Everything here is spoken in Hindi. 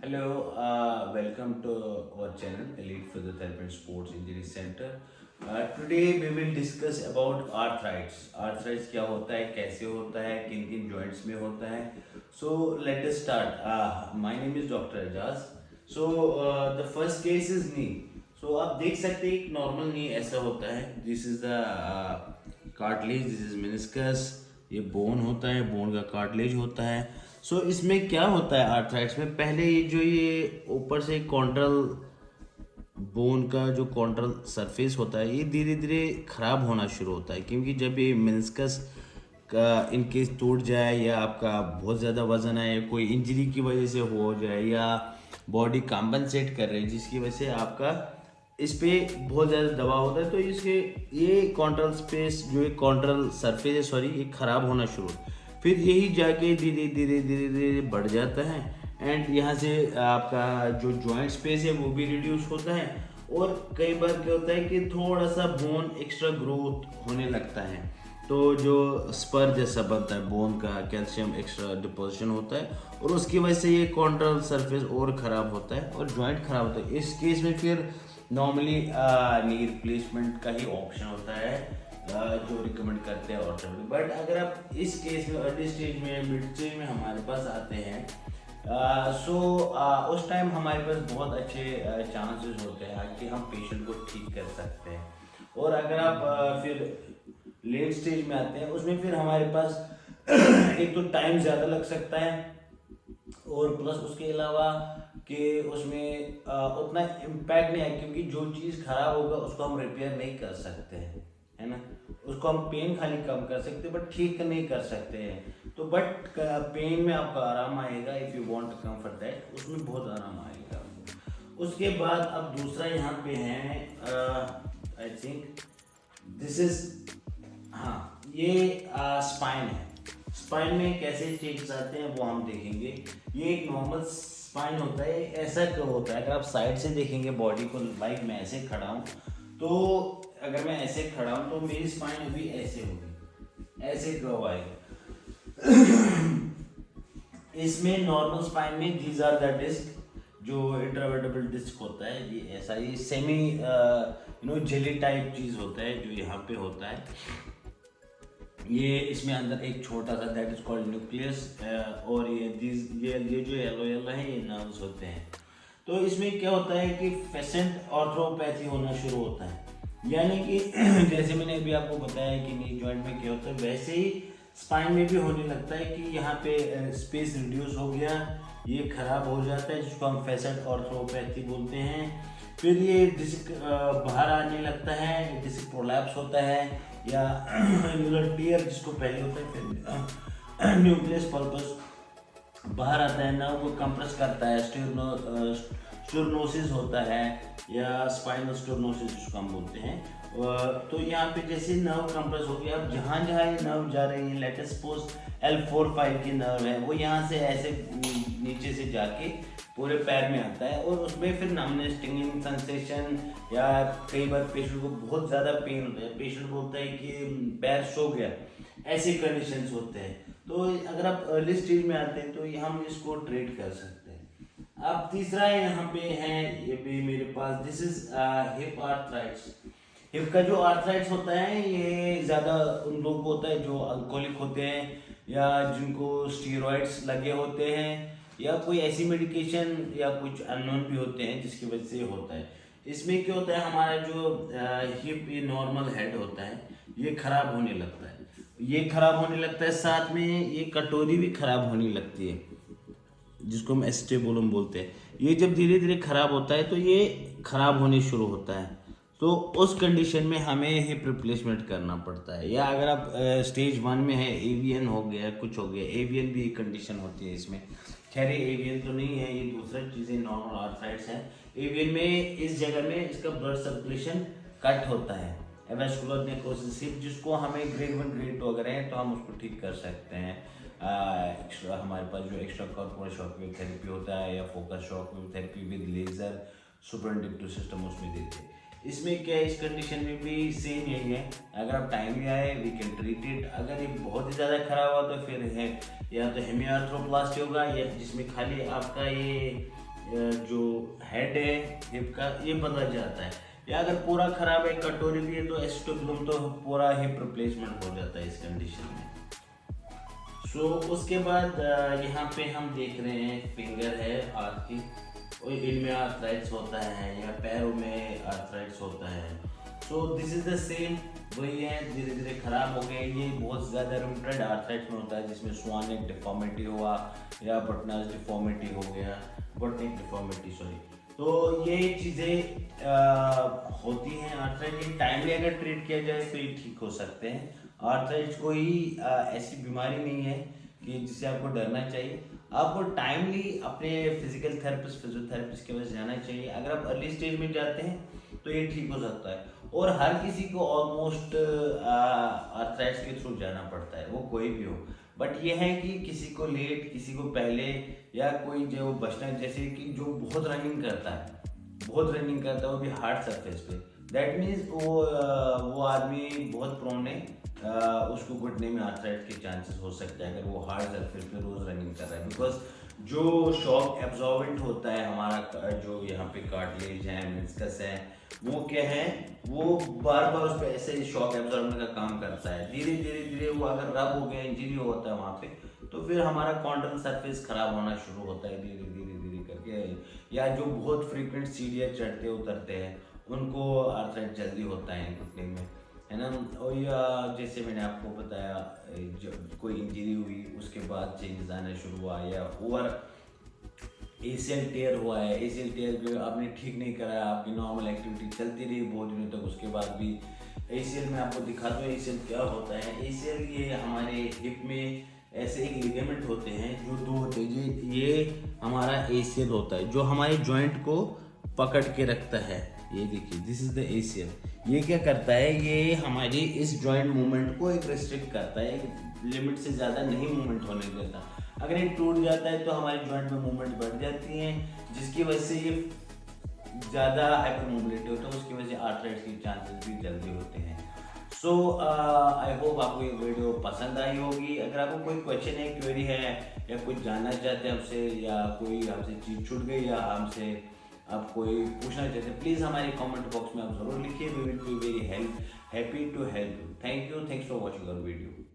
Hello, welcome to our channel Elite Physiotherapy and Sports Injury Center. Today we will discuss about arthritis. Arthritis क्या होता है, कैसे होता है, किन किन joints में होता है. So let us start. My name is Dr. Ajaz. So the first case is knee. So आप देख सकते हैं एक normal knee ऐसा होता है. This is the cartilage, this is meniscus. ये bone होता है, bone का cartilage होता है. सो इसमें क्या होता है आर्थराइट्स में, पहले ये ऊपर से कॉन्ट्रल बोन का जो कॉन्ट्रल सरफेस होता है ये धीरे धीरे ख़राब होना शुरू होता है, क्योंकि जब ये मेनिस्कस का इनकेस टूट जाए या आपका बहुत ज़्यादा वजन है या कोई इंजरी की वजह से हो जाए या बॉडी कॉम्पनसेट कर रही है जिसकी वजह से आपका इस पर बहुत ज़्यादा दबाव होता है, तो इसके ये कॉन्ट्रल स्पेस जो ये कॉन्ट्रल सरफेस है सॉरी ये ख़राब होना शुरू होता है। फिर यही जाके धीरे धीरे धीरे धीरे बढ़ जाता है एंड यहाँ से आपका जो जॉइंट स्पेस है वो भी रिड्यूस होता है और कई बार क्या होता है कि थोड़ा सा बोन एक्स्ट्रा ग्रोथ होने लगता है, तो जो स्पर जैसा बनता है बोन का कैल्शियम एक्स्ट्रा डिपोजिशन होता है और उसकी वजह से ये कॉन्ट्रल सरफेस और ख़राब होता है और जॉइंट ख़राब होता है। इस केस में फिर नॉर्मली नी रिप्लेसमेंट का ही ऑप्शन होता है जो रिकमेंड करते हैं ऑर्थोपेडिक। बट अगर आप इस केस में अर्ली स्टेज में मिड स्टेज में हमारे पास आते हैं उस टाइम हमारे पास बहुत अच्छे चांसेस होते हैं कि हम पेशेंट को ठीक कर सकते हैं। और अगर आप फिर लेट स्टेज में आते हैं उसमें फिर हमारे पास एक तो टाइम ज़्यादा लग सकता है और प्लस उसके अलावा कि उसमें उतना इम्पैक्ट नहीं है, क्योंकि जो चीज़ खराब होगा उसको हम रिपेयर नहीं कर सकते हैं, है ना। उसको हम पेन खाली कम कर सकते हैं बट ठीक नहीं कर सकते हैं। तो बट पेन में आपका आराम आएगा if you want to come for that, उसमें बहुत आराम आएगा। उसके बाद अब दूसरा यहाँ पे है आई थिंक दिस इज ये स्पाइन है। स्पाइन में कैसे चेंजेस आते हैं वो हम देखेंगे। ये एक नॉर्मल स्पाइन होता है, ऐसा क्यों होता है, अगर आप साइड से देखेंगे बॉडी को, लाइक मैं ऐसे खड़ा हूँ तो अगर मैं ऐसे खड़ा हूँ तो मेरी स्पाइन अभी ऐसे होगी, ऐसे कर्व आएगा। इसमें नॉर्मल स्पाइन में दीज आर द डिस्क, जो इंट्रावर्टेब्रल डिस्क होता है ये ऐसा ये सेमी जेली टाइप चीज़ होता है जो यहाँ पे होता है। ये इसमें अंदर एक छोटा सा दैट इज कॉल्ड न्यूक्लियस और ये जो येलो येलो है ये नर्व्स होते हैं। तो इसमें क्या होता है कि फेसेंट ऑर्थोपैथी होना शुरू होता है, यानी कि जैसे मैंने अभी आपको बताया कि नी जॉइंट में क्या होता है वैसे ही स्पाइन में भी होने लगता है कि यहाँ पे स्पेस रिड्यूस हो गया, ये खराब हो जाता है जिसको हम फेसेंट ऑर्थोपैथी बोलते हैं। फिर ये डिस्क बाहर आने लगता है, डिस्क प्रोलैप्स होता है या न्यूरल टियर जिसको पहले होता है, फिर न्यूक्लियस पल्पस बाहर आता है, नर्व को कंप्रेस करता है, स्टर्नोसिस होता है या स्पाइनल स्टर्नोसिस जिसको हम बोलते हैं। तो यहाँ पे जैसे नर्व कंप्रेस हो गया, अब जहाँ जहाँ ये नर्व जा रही है, लेट अस सपोज L4-5 की नर्व है, वो यहाँ से ऐसे नीचे से जाके पूरे पैर में आता है और उसमें फिर नमनेस, स्टिंगिंग सेंसेशन या कई बार पेशेंट को बहुत ज़्यादा पेन होता है, पेशेंट बोलता है कि पैर सो गया, ऐसे कंडीशंस होते हैं। तो अगर आप अर्ली स्टेज में आते हैं तो हम इसको ट्रीट कर सकते हैं। अब तीसरा यहाँ पे है, ये भी मेरे पास, दिस इज हिप आर्थराइट्स। हिप का जो आर्थराइट्स होता है ये ज़्यादा उन लोगों को होता है जो अल्कोहलिक होते हैं या जिनको स्टीरॉइड्स लगे होते हैं या कोई ऐसी मेडिकेशन या कुछ अननोन भी होते हैं जिसकी वजह से होता है। इसमें क्या होता है, हमारा जो हिप ये नॉर्मल हेड होता है ये खराब होने लगता है, ये खराब होने लगता है, साथ में ये कटोरी भी खराब होने लगती है जिसको हम एस्टेबुलम बोलते हैं। ये जब धीरे धीरे खराब होता है तो ये खराब होने शुरू होता है, तो उस कंडीशन में हमें हिप रिप्लेसमेंट करना पड़ता है। या अगर आप स्टेज 1 में है, एवियन हो गया, कुछ हो गया, एवियन भी एक कंडीशन होती है इसमें। खैर एवियन तो नहीं है, ये दूसरा चीज़ें नॉर्मल आर्थराइट्स है। एवियन में इस जगह में इसका ब्लड सर्कुलेशन कट होता है, एवेस्कुलर नेक्रोसिस हिप, जिसको हमें ग्रेड 1 ग्रेड 2 अगर है तो हम उसको ठीक कर सकते हैं। एक्स्ट्रा हमारे पास जो extra corporeal shock wave therapy होता है या focus shock wave therapy with laser superinductive system उसमें देते हैं। इसमें क्या है, इस कंडीशन में भी सेम यही है, अगर आप टाइम में आए वी कैन ट्रीट इट। अगर ये बहुत ही ज़्यादा खराब हुआ तो फिर है या तो हेमियार्थ्रोप्लास्टी होगा या जिसमें खाली आपका ये जो हेड है हिप का ये बदल जाता है, या अगर पूरा खराब है कटोरी भी है तो एसिटोब्लूम तो पूरा हिप रिप्लेसमेंट हो जाता है इस कंडीशन में। उसके बाद यहाँ पे हम देख रहे हैं फिंगर है हाथ की, और इनमें आर्थराइट्स होता है या पैरों में आर्थराइट्स होता है। दिस इज द सेम, वही है, धीरे धीरे खराब हो गए। ये बहुत ज़्यादा रूमेटॉइड आर्थराइट्स में होता है जिसमें स्वानिक डिफॉर्मिटी हुआ या बटनर्स डिफॉर्मिटी हो गया, बटनिक डिफॉर्मिटी सॉरी। तो ये चीज़ें होती हैं आर्थराइट, ये टाइमली अगर ट्रीट किया जाए तो ये ठीक हो सकते हैं। आर्थराइट्स कोई ऐसी बीमारी नहीं है कि जिससे आपको डरना चाहिए। आपको टाइमली अपने फिजिकल थेरेपिस्ट फिजियोथेरेपिस्ट के पास जाना चाहिए। अगर आप अर्ली स्टेज में जाते हैं तो ये ठीक हो सकता है, और हर किसी को ऑलमोस्ट आर्थराइट्स के थ्रू जाना पड़ता है, वो कोई भी हो। बट ये है कि किसी को लेट, किसी को पहले, या कोई जो बचना, जैसे कि जो बहुत रनिंग करता है वो भी हार्ड सरफेस पे, दैट मीन्स वो आदमी बहुत प्रोन है, उसको घुटने में आर्थराइट के चांसेस हो सकते हैं अगर वो हार्ड सरफेस पे रोज रनिंग कर रहा है। बिकॉज जो शॉक एब्जॉर्बेंट होता है हमारा, जो यहाँ पे कार्टिलेज है, मेनिस्कस है, वो क्या है, वो बार बार उस पर ऐसे शॉक एब्जॉर्बेंट का काम करता है। धीरे धीरे वो अगर रब हो गया, इंजरी होता है वहाँ पे, तो फिर हमारा कॉन्टन सरफेस खराब होना शुरू होता है धीरे धीरे करके। या जो बहुत फ्रीक्वेंट सीढ़ियाँ चढ़ते उतरते हैं उनको आर्थराइट जल्दी होता है घुटने में, है ना। और या जैसे मैंने आपको बताया, जब कोई इंजरी हुई उसके बाद चेंजेस आना शुरू हुआ, या ओवर एसीएल टेयर हुआ है, एसीएल टेयर को आपने ठीक नहीं कराया, आपकी नॉर्मल एक्टिविटी चलती रही बहुत दिनों तक, उसके बाद भी एसीएल में आपको दिखाता हूँ एसीएल क्या होता है। एसीएल ये हमारे हिप में ऐसे एक लिगामेंट होते हैं जो दो होते हैं, ये हमारा एसीएल होता है जो हमारे जॉइंट को पकड़ के रखता है। ये देखिए, दिस इज द एसीएल। ये क्या करता है, ये हमारी इस जॉइंट मूवमेंट को एक रिस्ट्रिक्ट करता है, एक लिमिट से ज़्यादा नहीं मूवमेंट होने देता। अगर ये टूट जाता है तो हमारे जॉइंट में मूवमेंट बढ़ जाती है, जिसकी वजह से ये ज़्यादा हाइपर मोबिलिटी होता है, उसकी वजह से आर्थराइटिस के चांसेस भी जल्दी होते हैं। आई होप आपको ये वीडियो पसंद आई होगी। अगर आपको कोई क्वेश्चन है, क्वेरी है, या कुछ जानना चाहते हैं हमसे, या कोई हमसे चीज़ छूट गई, या हमसे आप कोई पूछना चाहते हैं, प्लीज़ हमारे कमेंट बॉक्स में आप ज़रूर लिखिए। We will be very happy to help you. Thanks for watching our video.